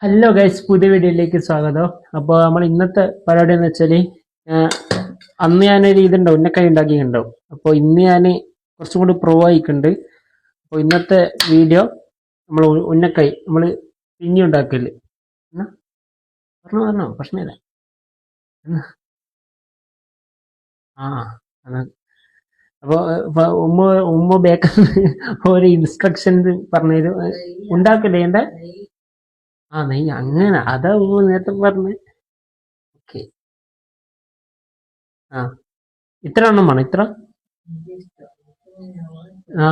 Hello guys, പുതിയ വീഡിയോയിലേക്ക് സ്വാഗതം. അപ്പോൾ നമ്മൾ ഇന്നത്തെ പരിപാടി എന്ന് വെച്ചാൽ അന്ന് ഞാനൊരു ഇതുണ്ടാവും ഉന്നക്കായി ഉണ്ടാക്കിയിട്ടുണ്ടാവും. അപ്പോൾ ഇന്ന് ഞാൻ കുറച്ചും കൂടി പ്രോ ആയിക്കുണ്ട്. അപ്പോൾ ഇന്നത്തെ വീഡിയോ നമ്മൾ ഉന്നക്കായി നമ്മൾ പിന്നി ഉണ്ടാക്കല് പറഞ്ഞോ പ്രശ്നമില്ല. ആ അതാണ്. അപ്പോൾ ഉമ്മ ഉമ്മ ബേക്കറിൽ ഒരു ഇൻസ്ട്രക്ഷൻ പറഞ്ഞു തരും. ഉണ്ടാക്കല്ലേ എൻ്റെ നെയ്യ് അങ്ങനെ അതാ ഉമ്മ നേരത്തെ പറഞ്ഞ്. ഓക്കെ. ആ ഇത്ര എണ്ണം വേണം ഇത്ര. ആ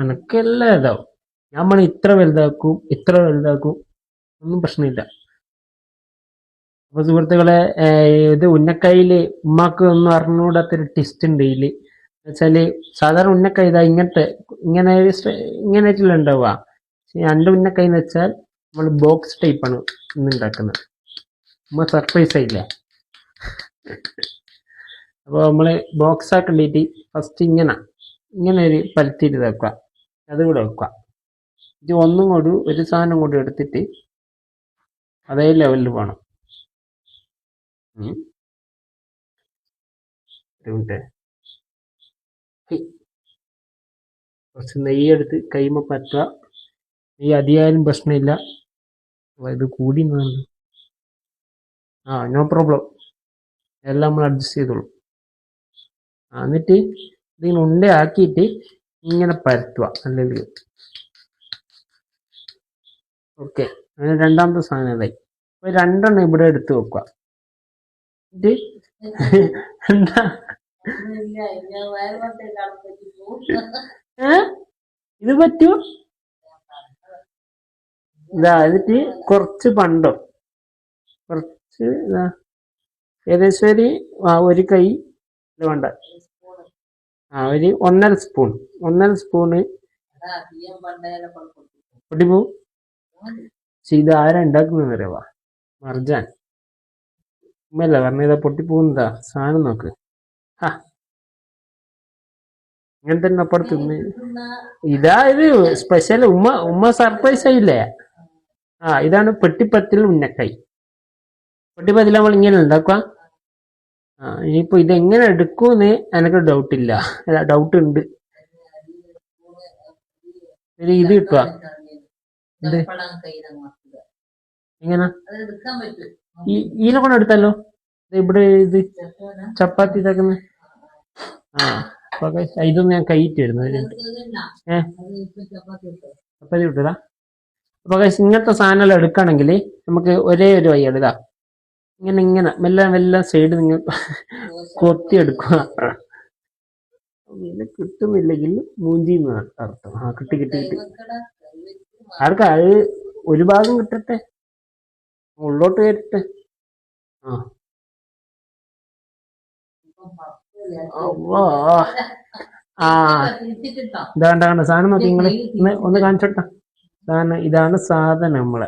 എനക്കെല്ലാം ഇതാവും. ഞാൻ വേണം ഇത്ര വലുതാക്കും ഇത്ര വലുതാക്കും, ഒന്നും പ്രശ്നമില്ല. അപ്പൊ സുഹൃത്തുക്കളെ, ഇത് ഉന്നക്കായില് ഉമ്മാക്ക് ഒന്നും അറിഞ്ഞുകൂടാത്തൊരു ട്വിസ്റ്റ് ഉണ്ട് ഇതില്. വെച്ചാല് സാധാരണ ഉന്നക്കായ ഇതാ ഇങ്ങനത്തെ ഇങ്ങനെ ഇങ്ങനെയായിട്ടുള്ള ഉണ്ടാവുക. പക്ഷെ എൻ്റെ ഉന്നക്കായി എന്ന് വെച്ചാൽ നമ്മൾ ബോക്സ് ടൈപ്പാണ് ഇന്ന് ഉണ്ടാക്കുന്നത്. ഉമ്മ സർപ്രൈസ് ആയില്ലേ. അപ്പോൾ നമ്മൾ ബോക്സ് ആക്കണ്ടിട്ട് ഫസ്റ്റ് ഇങ്ങനെ ഒരു പരത്തിയിട്ട് വെക്കുക. അത് കൂടെ വെക്കുക. ഇത് ഒന്നും കൂടി ഒരു സാധനം കൂടി എടുത്തിട്ട് അതേ ലെവലിൽ വേണം. ഒരു മിനിറ്റ്. കുറച്ച് നെയ്യെടുത്ത് കൈമ പറ്റുക. നെയ്യ് അധികമായാലും പ്രശ്നമില്ല. ഇത് കൂടി നോ പ്രോബ്ലം, എല്ലാം നമ്മൾ അഡ്ജസ്റ്റ് ചെയ്തോളൂ. എന്നിട്ട് ഇതിങ്ങനെ ഉണ്ട ആക്കിയിട്ട് ഇങ്ങനെ പരത്തുക. അല്ലെങ്കിൽ ഓക്കെ. അങ്ങനെ രണ്ടാമത്തെ സാധനം ഇതായി. അപ്പോൾ രണ്ടെണ്ണം ഇവിടെ എടുത്ത് വെക്കുക. ഇത് എന്താ ഇത് പറ്റൂ. ഇതാ എന്നിട്ട് കുറച്ച് പണ്ടം, കുറച്ച് ഏകദേശം ഒരു കൈ വേണ്ട, ഒരു ഒന്നര സ്പൂണ് പൊട്ടിപ്പൂ. ഇത് ആരാ ഉണ്ടാക്കുന്നതെന്ന് അറിയാവാ? മർജാൻ ഉമ്മല്ല പറഞ്ഞതാ. പൊട്ടിപ്പോകുന്നതാ സാധനം. നോക്ക്. ഇങ്ങനെ തന്നെ അപ്പുറത്ത് ഇതാ ഇത് സ്പെഷ്യൽ. ഉമ്മ സർപ്രൈസ് ആയില്ലേ. ഇതാണ് പെട്ടിപ്പത്തിൽ ഉന്നക്കായി. പെട്ടിപ്പത്തിൽ നമ്മൾ ഇങ്ങനെ ഉണ്ടാക്കുക. ഇനിയിപ്പോ ഇതെങ്ങനെ എടുക്കൂന്ന് എനിക്ക് ഡൗട്ടില്ല, ഡൗട്ട് ഉണ്ട്. ഇത് കിട്ടുക എന്ത് എങ്ങനെ ഈനെ കൊണ്ട് എടുത്താലോ. ഇവിടെ ഇത് ചപ്പാത്തി ഇതാക്കുന്ന. ഇതൊന്നും ഞാൻ കൈയിട്ട് വരുന്നത് ചപ്പാത്തി കിട്ടൂല. അപ്പൊ ഇങ്ങനത്തെ സാധനം എടുക്കുകയാണെങ്കിൽ നമുക്ക് ഒരേ ഒരു വഴിയാണ്. ഇതാ ഇങ്ങനെ മെല്ലെ സൈഡ് നിങ്ങൾ കൊത്തിയെടുക്കുക. പിന്നെ കിട്ടുന്നില്ലെങ്കിൽ മൂഞ്ചിന്ന് അർത്ഥം. കിട്ടി ആർക്കാ അത് ഒരു ഭാഗം കിട്ടട്ടെ, ഉള്ളോട്ട് കയറ്റട്ടെ. ഇതാണ്ട സാധനം നോക്കി നിങ്ങള് ഒന്ന് കാണിച്ചോട്ടെ. ഇതാണ് സാധനം നമ്മളെ.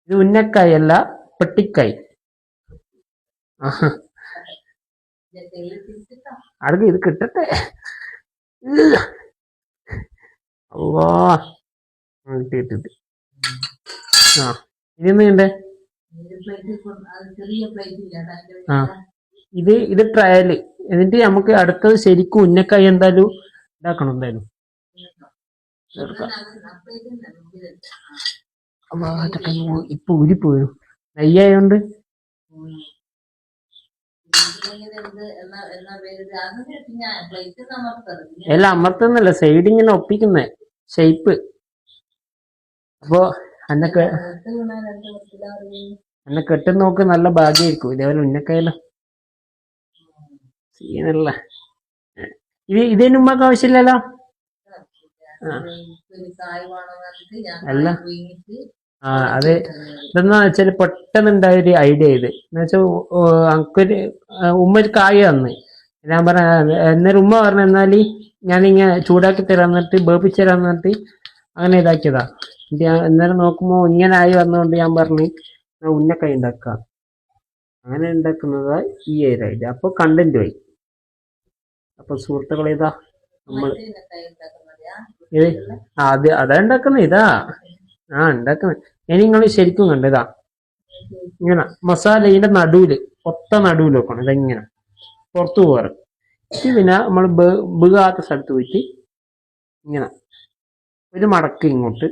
ഇത് ഉന്നക്കായി അല്ല, പെട്ടിക്കായി. ആർക്ക് ഇത് കിട്ടട്ടെ. കിട്ടിട്ട് ഇനിയൊന്നും വേണ്ടേ. ഇത് ട്രയല്. എന്നിട്ട് നമുക്ക് അടുത്തത് ശരിക്കും ഉന്നക്കായി എന്തായാലും ഉണ്ടാക്കണം. എന്തായാലും ഇപ്പൊ ഊരിപ്പോയി നെയ്യായോണ്ട്. എല്ലാം അമർത്തുന്നല്ല, സൈഡ് ഇങ്ങനെ ഒപ്പിക്കുന്നേ ഷേപ്പ്. അപ്പൊ എന്നെ കെട്ടുന്ന നോക്ക് നല്ല ഭാഗ്യമായിരിക്കും. ഇതേപോലെ ഉന്നക്കായല്ലോ സീനല്ല. ഇതിന് ഉമ്മക്ക് ആവശ്യമില്ലല്ലോ. അല്ല അത് ഇതെന്നാ വെച്ചാല് പെട്ടെന്നുണ്ടായ ഒരു ഐഡിയ. ഇത് എന്ന് വെച്ചാൽ അനക്കൊരു ഉമ്മ ഒരു കായ് തന്ന്. ഞാൻ പറഞ്ഞ എന്നൊരു ഉമ്മ പറഞ്ഞ എന്നാല് ഞാനിങ്ങനെ ചൂടാക്കി തരാൻ പറഞ്ഞിട്ട് ബേപ്പിച്ച് തരാൻ പറഞ്ഞിട്ട് അങ്ങനെ ഇതാക്കിയതാ. അന്നേരം നോക്കുമ്പോ ഇങ്ങനെ ആയി വന്നതുകൊണ്ട് ഞാൻ പറഞ്ഞു ഉന്നക്കായി ഉണ്ടാക്കാം. അങ്ങനെ ഉണ്ടാക്കുന്നതാ ഈ ഒരു ഐഡിയ. അപ്പൊ കണ്ടന്റ് പോയി. അപ്പൊ സുഹൃത്തുക്കളെ, ഇതാ നമ്മൾ അതാ ഉണ്ടാക്കുന്നത്. ഇതാ ഉണ്ടാക്കുന്നത്. ഇനി നിങ്ങൾ ശരിക്കും കണ്ടതാ ഇങ്ങനെ മസാല ഇതിന്റെ നടുവില് ഒത്ത നടുവിൽ വെക്കണം ഇതെങ്ങനെ പുറത്തു പോകാറ് ഇത് പിന്നെ നമ്മൾ ബീകാത്ത സ്ഥലത്ത് പോയിട്ട് ഇങ്ങനെ ഒരു മടക്ക് ഇങ്ങോട്ട്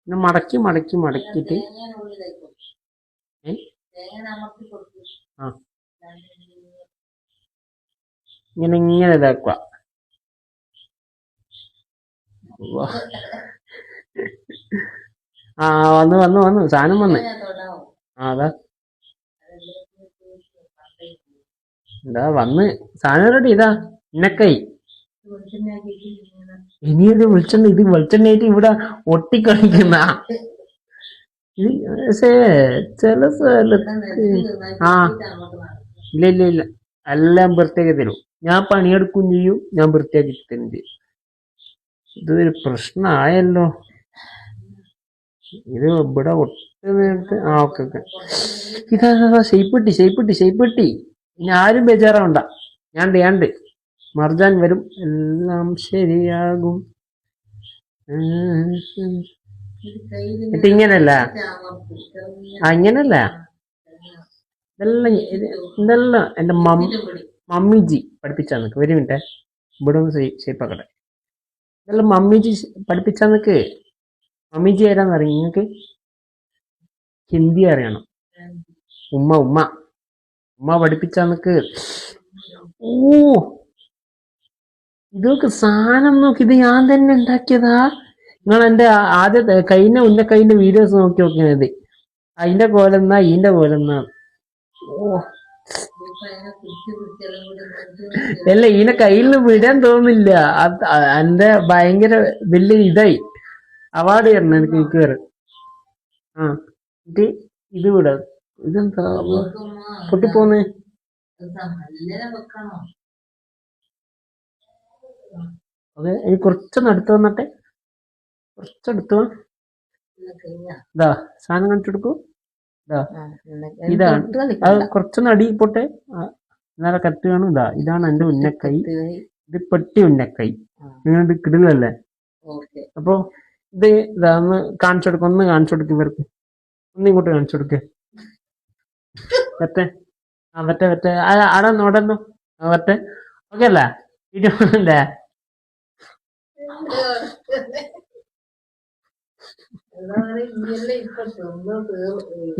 പിന്നെ മടക്കിയിട്ട് ആ ഇങ്ങനെ ഇതാക്കുക. ആ വന്നു സാധനം വന്ന് അതാ എന്താ വന്ന് സാധനം റെഡി ഇതാ ഇന്നക്കൈ ഇനിയത് വെളിച്ചെണ്ണയായിട്ട് ഇവിടെ ഒട്ടിക്കളിക്കുന്ന ഇത് പക്ഷേ ചില സ്ഥലത്ത് ആ ഇല്ല എല്ലാം വൃത്തിയാക്കി തരും. ഞാൻ പണിയെടുക്കും ചെയ്യും, ഞാൻ വൃത്തിയാക്കി തരും ചെയ്യും. ഇതൊരു പ്രശ്നമായല്ലോ ഇത് ഇവിടെ ഒട്ടുന്നേരത്ത്. ആ ഓക്കെ ഇതാ ഷെയ്പ്പെട്ടി ഇനി ആരും ബേജാറാവണ്ട. ഞാണ്ട് മർജാൻ വരും, എല്ലാം ശരിയാകും. എന്നിട്ട് ഇങ്ങനല്ല ഇങ്ങനല്ല ഇതെല്ലാം എന്റെ മമ്മിജി പഠിപ്പിച്ചാ നിക്ക്. ഒരു മിനിറ്റ് ഇവിടെ ഒന്ന് ഷേപ്പാക്കട്ടെ. ഇതെല്ലാം മമ്മിജി പഠിപ്പിച്ചാ നിക്ക്. മമ്മിജി ആരാന്നറിയാം നിങ്ങക്ക്? ഹിന്ദി അറിയണം. ഉമ്മ പഠിപ്പിച്ചാ നിക്ക്. ഓ ഇതൊക്കെ സാധനം നോക്കി, ഇത് ഞാൻ തന്നെ ഉണ്ടാക്കിയതാ. നിങ്ങൾ എന്റെ ആദ്യത്തെ ഉന്നക്കൈന്റെ വീഡിയോസ് നോക്കിയത് അതിന്റെ കോലെന്നാ ഇതിന്റെ കോലെന്നാ. ഓ അല്ല ഇതിനെ കയ്യിൽ നിന്ന് വിടാൻ തോന്നില്ല. എന്റെ ഭയങ്കര വലിയ ഇതായി അവാർഡ് തരണം എനിക്ക് മിക്കവാറ്. ആ ഇത് വിട ഇതെന്താ പൊട്ടിപ്പോന്ന്. അതെ എനിക്ക് കുറച്ചൊന്ന് അടുത്ത് വന്നിട്ടെ, കുറച്ചടുത്ത് ഇതാ സാധനം കാണിച്ചു കൊടുക്കൂ. ഇതാണ് അത് കുറച്ചൊന്ന് അടി പോട്ടെ. എന്നാലും കത്ത് കാണും. ഇതാണ് എന്റെ ഉന്നക്കൈ. ഇത് പെട്ടി ഉന്നക്കൈ. നിങ്ങളുടെ കിടിലല്ലേ? അപ്പൊ ഇതാന്ന് കാണിച്ചു കൊടുക്കും. ഒന്ന് കാണിച്ചു കൊടുക്കും ഇവർക്ക്. ഇങ്ങോട്ട് കാണിച്ചു കൊടുക്കേ. വെറ്റെ അടന്നോ വെറ്റെ. ഓക്കെ അല്ലേ? വീഡിയോ അല്ലേ?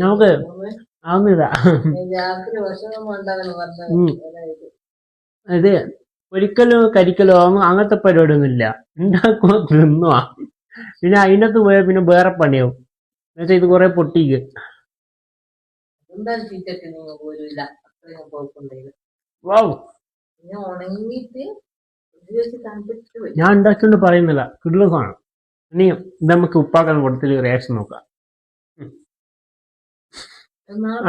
നമുക്ക് ആവുന്നില്ല. ഇത് കരിക്കലോ അങ്ങനത്തെ പരിപാടി ഒന്നും ഇല്ല. ഉണ്ടാക്കുമ്പോ തിന്നുവാ. പിന്നെ അതിനകത്ത് പോയാൽ പിന്നെ വേറെ പണിയാവും. എന്നുവെച്ചാൽ ഇത് കുറെ പൊട്ടിക്ക്. ഞാൻ ഉണ്ടാക്കിയോണ്ട് പറയുന്നില്ല, കിട്ടുന്ന സാധനം. ഇനിയും ഇത് നമുക്ക് ഉപ്പാക്കാൻ കൊടുത്തിട്ട് റിയാക്ഷൻ നോക്കാം.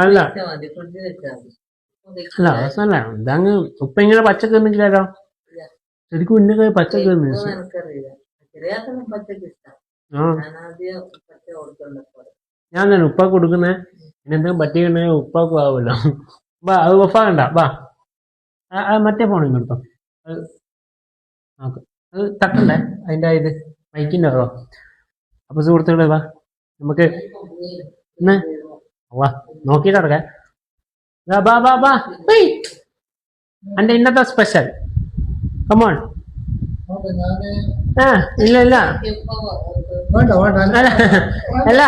അല്ല അവസാനല്ല ഇതങ്ങ് ഉപ്പ ഇങ്ങനെ പച്ചക്ക് തിന്നിട്ടില്ലല്ലോ. ശരിക്കും ഉന്നക്കായ പച്ചക്ക് തിന്നു. ഞാൻ തന്നെ ഉപ്പാക്ക് കൊടുക്കുന്നേ. പിന്നെ എന്തെങ്കിലും പറ്റിയിട്ടുണ്ടെങ്കിൽ ഉപ്പാക്കും ആവുമല്ലോ. അത് ഉപ്പാകണ്ട. മറ്റേ ഫോൺ ഇങ്ങോട്ടോ. അത് തട്ടണ്ടേ അതിന്റെ ഇത് മൈക്കിന്റെ അതോ. അപ്പൊ സുഹൃത്തുക്കളെ നമുക്ക് നോക്കിട്ട് നടക്കാം. എന്റെ ഇന്നത്തെ സ്പെഷ്യൽ കമോൺ. ഇല്ല അല്ല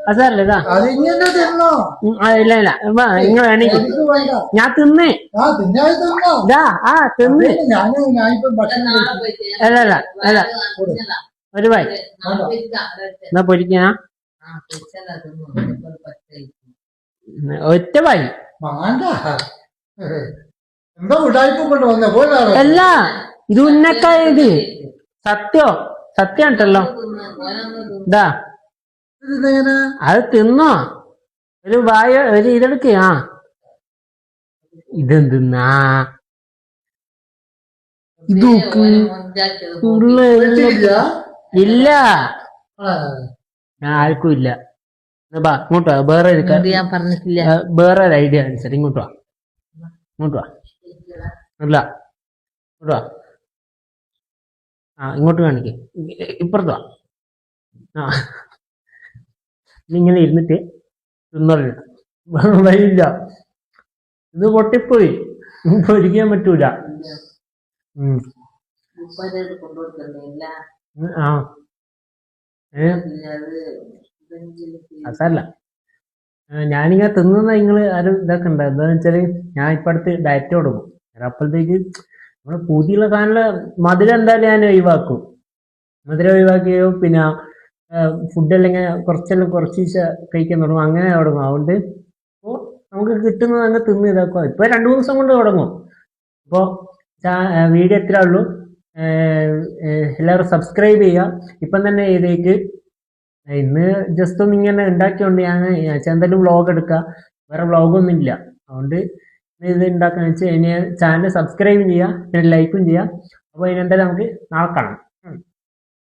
അതല്ല ഇതാ. ഇല്ല നിങ്ങൾ വേണമെങ്കിൽ ഞാൻ തിന്നേ. തിന്ന് അല്ല ഒരു വായി എന്നാ പൊരിക്കാ. ഒറ്റ വായി അല്ല ഇത് ഉന്നക്കായ. ഇത് സത്യം ഉണ്ടല്ലോ. അത് തിന്നോ. ഒരു വായ ഒരു ഇതെടുക്ക്. ഇതെന്തിന്നാ ഇത്? ഇല്ല ഞാൻ ആർക്കും ഇല്ല. ഇങ്ങോട്ട് വേറെ വേറെ ഒരു ഐഡിയ കാണിച്ചത്. ഇങ്ങോട്ട് വാ അല്ല ഇങ്ങോട്ട് വാ. ഇങ്ങോട്ട് കാണിക്കേ. ഇപ്പുറത്ത് വാ. ഇങ്ങനെ ഇരുന്നിട്ട് തിന്നറില്ല, വരില്ല. ഇത് പൊട്ടിപ്പോയി, പൊരിക്കാൻ പറ്റൂല. ആ അതല്ല, ഞാനിങ്ങനെ തിന്നുന്ന നിങ്ങൾ ആരും ഇതൊക്കെ ഉണ്ട്. എന്താന്ന് വെച്ചാല് ഞാൻ ഇപ്പൊ അടുത്ത് ഡയറ്റ് കൊടുക്കും. അപ്പോഴത്തേക്ക് നമ്മള് പുതിയുള്ള സാധനം മധുരം എന്തായാലും ഞാൻ ഒഴിവാക്കും. മധുരം ഒഴിവാക്കിയോ പിന്നെ ഫുഡെല്ലാം ഇങ്ങനെ കുറച്ചെല്ലാം കുറച്ച് കഴിക്കാൻ തുടങ്ങും, അങ്ങനെ തുടങ്ങും. അതുകൊണ്ട് ഇപ്പോൾ നമുക്ക് കിട്ടുന്നത് അങ്ങ് തിന്ന് ഇതാക്കുക. ഇപ്പൊ 2-3 ദിവസം കൊണ്ട് തുടങ്ങും. അപ്പോൾ വീഡിയോ എത്ര ഉള്ളൂ, എല്ലാവരും സബ്സ്ക്രൈബ് ചെയ്യുക ഇപ്പം തന്നെ ചെയ്തേക്ക്. ഇന്ന് ജസ്റ്റ് ഒന്ന് ഇങ്ങനെ ഉണ്ടാക്കിയോണ്ട് ഞാൻ എന്തായാലും വ്ളോഗ് എടുക്കുക, വേറെ വ്ളോഗൊന്നും ഇല്ല. അതുകൊണ്ട് ഇത് ഉണ്ടാക്കാന്ന് വെച്ചാൽ ഇനി ചാനൽ സബ്സ്ക്രൈബ് ചെയ്യുക, പിന്നെ ലൈക്കും ചെയ്യുക. അപ്പോൾ ഇതിനെന്തായാലും നമുക്ക് നാളെ കാണാം.